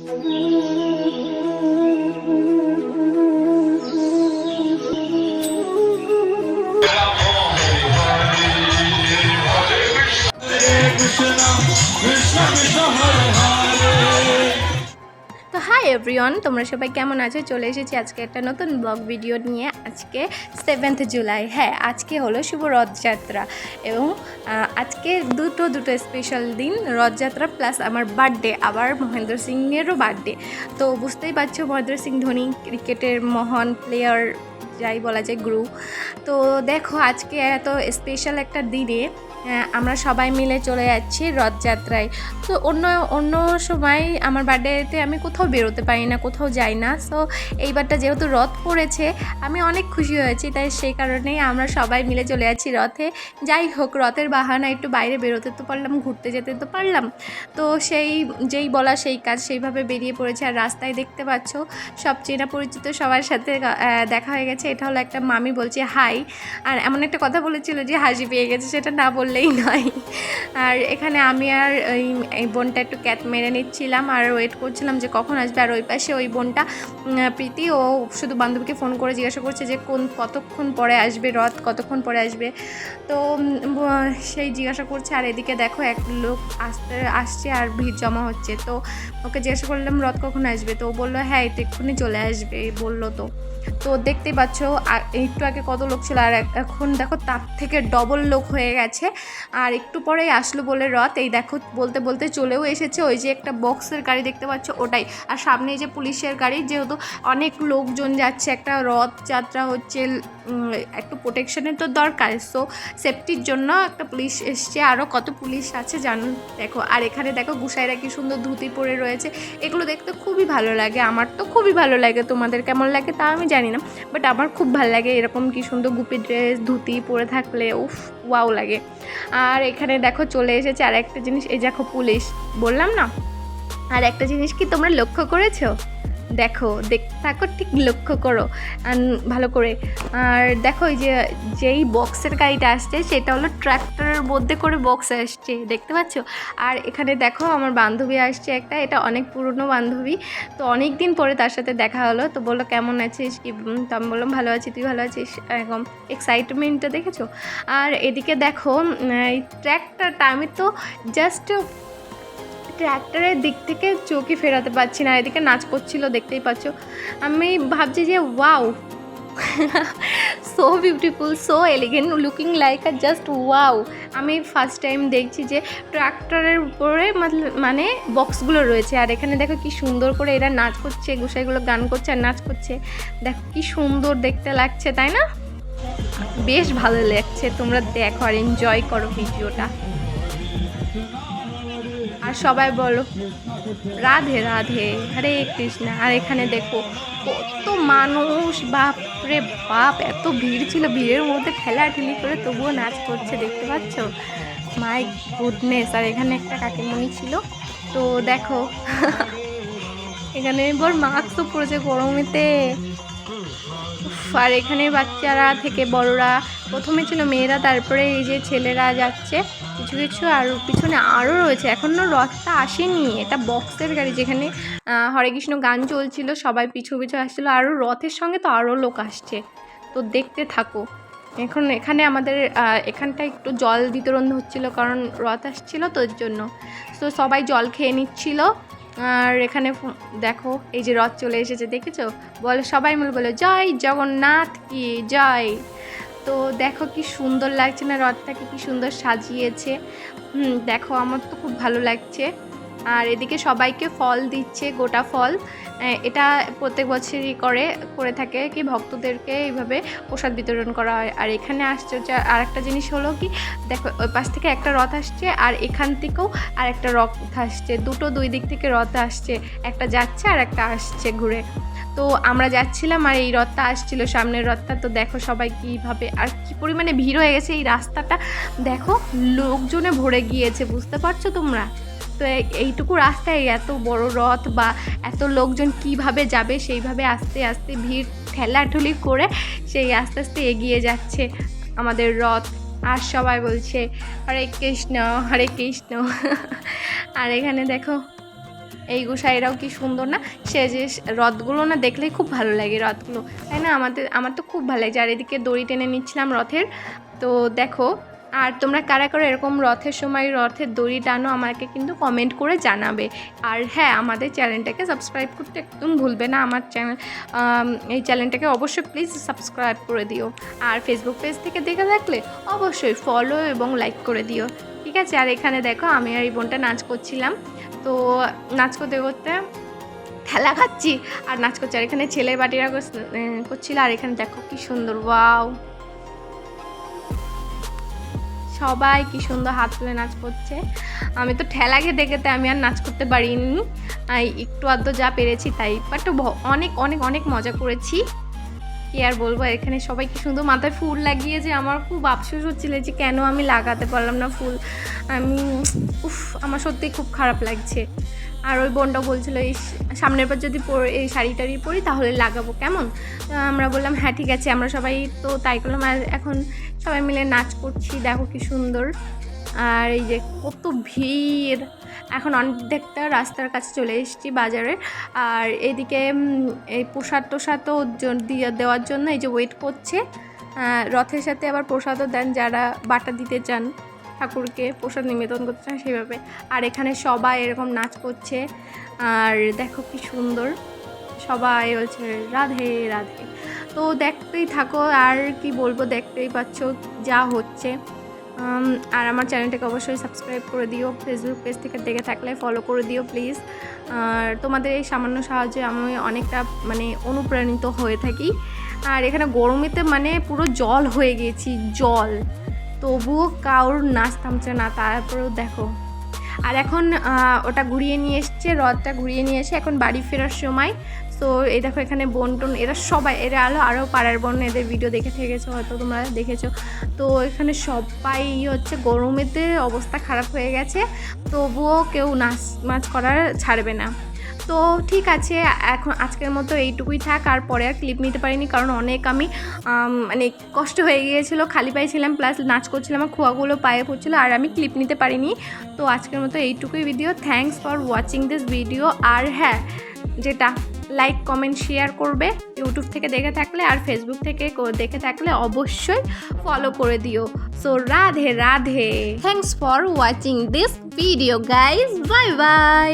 তো hi everyone, তোমরা সবাই কেমন আছো? চলে এসেছি আজকে একটা নতুন ব্লগ ভিডিও নিয়ে। আজকে 7th জুলাই, হ্যাঁ আজকে হলো শুভ রথযাত্রা এবং আজকে দুটো স্পেশাল দিন, রথযাত্রা প্লাস আমার বার্থডে, আবার মহেন্দ্র সিংয়েরও বার্থডে। তো বুঝতেই পারছো মহেন্দ্র সিং ধোনি ক্রিকেটের মহান প্লেয়ার, যাই বলা যায় গুরু। তো দেখো আজকে এত স্পেশাল একটা দিনে আমরা সবাই মিলে চলে যাচ্ছি রথযাত্রায়। তো অন্য সময় আমার বার্থডেতে আমি কোথাও বেরোতে পারি না, কোথাও যাই না। সো এইবারটা যেহেতু রথ পড়েছে আমি অনেক খুশি হয়েছি, তাই সেই কারণেই আমরা সবাই মিলে চলে যাচ্ছি রথে। যাই হোক, রথের বাহানা একটু বাইরে বেরোতে তো পারলাম, ঘুরতে যেতে তো পারলাম। তো যেই বলা সেই কাজ, সেইভাবে বেরিয়ে পড়েছে। আর রাস্তায় দেখতে পাচ্ছ সব চেনা পরিচিত সবার সাথে দেখা হয়ে গেছে। এটা হলো একটা মামি বলছে হাই, আর এমন একটা কথা বলেছিল যে হাসি পেয়ে গেছে, সেটা না বললেই নয়। আর এখানে আমি আর এই বোনটা একটু ক্যাট মেরে নিচ্ছিলাম আর ওয়েট করছিলাম যে কখন আসবে। আর ওই পাশে ওই বোনটা প্রীতি, ও শুধু বান্ধবীকে ফোন করে জিজ্ঞাসা করছে যে কতক্ষণ পরে আসবে রথ, কতক্ষণ পরে আসবে। তো সেই জিজ্ঞাসা করছে। আর এদিকে দেখো এক লোক আসছে আর ভিড় জমা হচ্ছে। তো ওকে জিজ্ঞাসা করলাম রথ কখন আসবে, তো ও বললো হ্যাঁ এটা এক্ষুনি চলে আসবে বললো। তো দেখতেই পাচ্ছ একটু আগে কত লোক ছিল, আর এখন দেখো তার থেকে ডবল লোক হয়ে গেছে। আর একটু পরেই আসলো বলে রথ, এই দেখো বলতে বলতে চলেও এসেছে। ওই যে একটা বক্সের গাড়ি দেখতে পাচ্ছ ওটাই, আর সামনে এই যে পুলিশের গাড়ি। যেহেতু অনেক লোকজন যাচ্ছে, একটা রথযাত্রা হচ্ছে, একটু প্রোটেকশনের তো দরকার। সো সেফটির জন্য একটা পুলিশ এসছে, আরও কত পুলিশ আছে জানো। দেখো আর এখানে দেখো গুসাইরা কি সুন্দর ধুতি পরে রয়েছে। এগুলো দেখতে খুবই ভালো লাগে, আমার তো খুবই ভালো লাগে। তোমাদের কেমন লাগে তা আমি জানি না, বাট আমার খুব ভালো লাগে এরকম কি সুন্দর গুপি ড্রেস ধুতি পরে থাকলে, উফ ওয়াও লাগে। আর এখানে দেখো চলে এসেছে আর একটা জিনিস, এই দেখো পুলিশ বললাম না। আর একটা জিনিস কি তোমরা লক্ষ্য করেছো? দেখো দেখতে থাকো, ঠিক লক্ষ্য করো ভালো করে। আর দেখো এই যেই বক্সের গাড়িটা আসছে সেটা হলো ট্র্যাক্টরের মধ্যে করে বক্স আসছে, দেখতে পাচ্ছ। আর এখানে দেখো আমার বান্ধবী আসছে একটা, এটা অনেক পুরনো বান্ধবী। তো অনেক দিন পরে তার সাথে দেখা হলো। তো বললো কেমন আছিস কি, তো আমি বললাম ভালো আছি, তুই ভালো আছিস? এরকম এক্সাইটমেন্টটা দেখেছো। আর এদিকে দেখো এই ট্র্যাক্টরটা, আমি তো জাস্ট ট্র্যাক্টরের দিক থেকে চোখই ফেরাতে পারছি না। এদিকে নাচ করছিল দেখতেই পাচ্ছ। আমি ভাবছি যে wow, so beautiful, so elegant, looking like আ জাস্ট ওয়াও। আমি ফার্স্ট টাইম দেখছি যে ট্র্যাক্টরের উপরে মানে বক্সগুলো রয়েছে। আর এখানে দেখো কি সুন্দর করে এরা নাচ করছে, গোসাইগুলো গান করছে আর নাচ করছে। দেখো কি সুন্দর দেখতে লাগছে, তাই না? বেশ ভালো লাগছে। তোমরা দেখো আর এনজয় করো ভিডিওটা। আর সবাই বলো রাধে রাধে, হরে কৃষ্ণ। আর এখানে দেখো কত মানুষ, বাপরে বাপ, এত ভিড় ছিল। ভিড়ের মধ্যে ঠেলাঠেলি করে তবুও নাচ করছে, দেখতে পাচ্ছ? My goodness. আর এখানে একটা কাকিমণি ছিল, তো দেখো এখানে বড় মাস্কও পড়েছে গরমেতে। আর এখানে বাচ্চারা থেকে বড়রা, প্রথমে ছিল মেয়েরা, তারপরে এই যে ছেলেরা যাচ্ছে কিছু কিছু। আর পিছনে আরও রয়েছে, এখনও রথটা আসেনি। এটা বক্সের গাড়ি, যেখানে হরে কৃষ্ণ গান চলছিল, সবাই পিছু পিছু আসছিলো। আরও রথের সঙ্গে তো আরও লোক আসছে, তো দেখতে থাকো। এখন এখানে আমাদের এখানটা একটু জল বিতরণ হচ্ছিল, কারণ রথ আসছিলো তো ওর জন্য। তো সবাই জল খেয়ে নিচ্ছিল। আর এখানে দেখো এই যে রথ চলে এসেছে, দেখেছো? বলে সবাই মিলে বলে জয় জগন্নাথ কি জয়। তো দেখো কি সুন্দর লাগছে না, রথটাকে কি সুন্দর সাজিয়েছে। দেখো আমার তো খুব ভালো লাগছে। আর এদিকে সবাইকে ফল দিচ্ছে, গোটা ফল। এটা প্রত্যেক বছরই করে থাকে কি, ভক্তদেরকে এইভাবে প্রসাদ বিতরণ করা হয়। আর এখানে আসছে আর একটা জিনিস হলো কি, দেখো ওই পাশ থেকে একটা রথ আসছে আর এখান থেকেও আর একটা রথ আসছে। দুই দিক থেকে রথ আসছে, একটা যাচ্ছে আর একটা আসছে ঘুরে। তো আমরা যাচ্ছিলাম আর এই রথটা আসছিল, সামনের রথটা। তো দেখো সবাই কীভাবে আর কী পরিমাণে ভিড় হয়ে গেছে। এই রাস্তাটা দেখো লোকজনে ভরে গিয়েছে, বুঝতে পারছো তোমরা? তো এইটুকু রাস্তায় এত বড় রথ বা এত লোকজন কিভাবে যাবে, সেইভাবে আস্তে আস্তে ভিড় ঠেলাঠুলি করে সেই আস্তে আস্তে এগিয়ে যাচ্ছে আমাদের রথ। আর সবাই বলছে হরে কৃষ্ণ হরে কৃষ্ণ। আর এখানে দেখো এই গোসাইরাও কি সুন্দর না, সে যে রথগুলো না দেখলেই খুব ভালো লাগে রথগুলো, তাই না? আমার তো খুব ভালো লাগে। আর এদিকে দড়ি টেনে নিচ্ছিলাম রথের। তো দেখো, আর তোমরা কারা কারা এরকম রথের সময় রথের দড়ি টানো আমাকে কিন্তু কমেন্ট করে জানাবে। আর হ্যাঁ, আমাদের চ্যানেলটাকে সাবস্ক্রাইব করতে একদম ভুলবে না। আমার চ্যানেল এই চ্যানেলটাকে অবশ্যই প্লিজ সাবস্ক্রাইব করে দিও। আর ফেসবুক পেজ থেকে দেখে থাকলে অবশ্যই ফলো এবং লাইক করে দিও, ঠিক আছে? আর এখানে দেখো আমি আর এই বোনটা নাচ করছিলাম। তো নাচ করতে করতে ঠেলা খাচ্ছি আর নাচ করছি। আর এখানে ছেলের বাটিরা করছিল। আর এখানে দেখো কি সুন্দর, ওয়াও, সবাই কি সুন্দর হাত তুলে নাচ করছে। আমি তো ঠেলাকে দেখেতে আমি আর নাচ করতে পারিনি, একটু আধটু যা পেরেছি তাই, বাট অনেক অনেক অনেক মজা করেছি, কি আর বলবো। এখানে সবাই কি সুন্দর মাথায় ফুল লাগিয়েছে। আমার খুব আফসোস হচ্ছিল যে কেন আমি লাগাতে পারলাম না ফুল। আমার সত্যিই খুব খারাপ লাগছে। আর ওই বোনটা বলছিল এই সামনের বার যদি এই শাড়ি টাড়ি পরি তাহলে লাগাবো, কেমন? আমরা বললাম হ্যাঁ ঠিক আছে, আমরা সবাই তো তাই করলাম। আর এখন সবাই মিলে নাচ করছি, দেখো কি সুন্দর। আর এই যে কত ভিড়, এখন অনেকটা রাস্তার কাছে চলে এসেছি বাজারে। আর এদিকে এই প্রসাদও দিয়ে দেওয়ার জন্য এই যে ওয়েট করছে। রথের সাথে আবার প্রসাদও দেন যারা বাটা দিতে চান, ঠাকুরকে প্রসাদ নিবেদন করতে চান সেভাবে। আর এখানে সবাই এরকম নাচ করছে। আর দেখো কি সুন্দর, সবাই বলছে রাধে রাধে। তো দেখতেই থাকো, আর কি বলবো, দেখতেই পাচ্ছ যা হচ্ছে। আর আমার চ্যানেলটাকে অবশ্যই সাবস্ক্রাইব করে দিও, ফেসবুক পেজ থেকে দেখে থাকলে ফলো করে দিও প্লিজ। আর তোমাদের এই সামান্য সাহায্যে আমি অনেকটা মানে অনুপ্রাণিত হয়ে থাকি। আর এখানে গরমেতে মানে পুরো জল হয়ে গেছি, জল, তবুও কারোর নাচ থামছে না। তারপরেও দেখো, আর এখন ওটা ঘুরিয়ে নিয়ে এসছে, রথটা ঘুরিয়ে নিয়ে এসে এখন বাড়ি ফেরার সময়। তো এই দেখো এখানে বোন টোন এরা সবাই, এরা আরও পাড়ার বোন, এদের ভিডিও দেখে থেকেছো হয়তো তোমরা দেখেছো। তো এখানে সবাই হচ্ছে গরমেতে অবস্থা খারাপ হয়ে গেছে, তবুও কেউ নাচ করার ছাড়বে না। তো ঠিক আছে, এখন আজকের মতো এইটুকুই থাক। আর পরে আর ক্লিপ নিতে পারিনি, কারণ অনেক আমি মানে কষ্ট হয়ে গিয়েছিলো, খালি পায়ে ছিলাম, প্লাস নাচ করছিলাম, আমার খোয়াগুলো পায়ে পড়ছিলো, আর আমি ক্লিপ নিতে পারিনি। তো আজকের মতো এইটুকুই video. Thanks for watching this video. আর হ্যাঁ, যেটা লাইক কমেন্ট শেয়ার করবে ইউটিউব থেকে দেখে থাকলে, আর ফেসবুক থেকে দেখে থাকলে অবশ্যই ফলো করে দিও। So Radhe Radhe, thanks for watching this video guys, bye bye.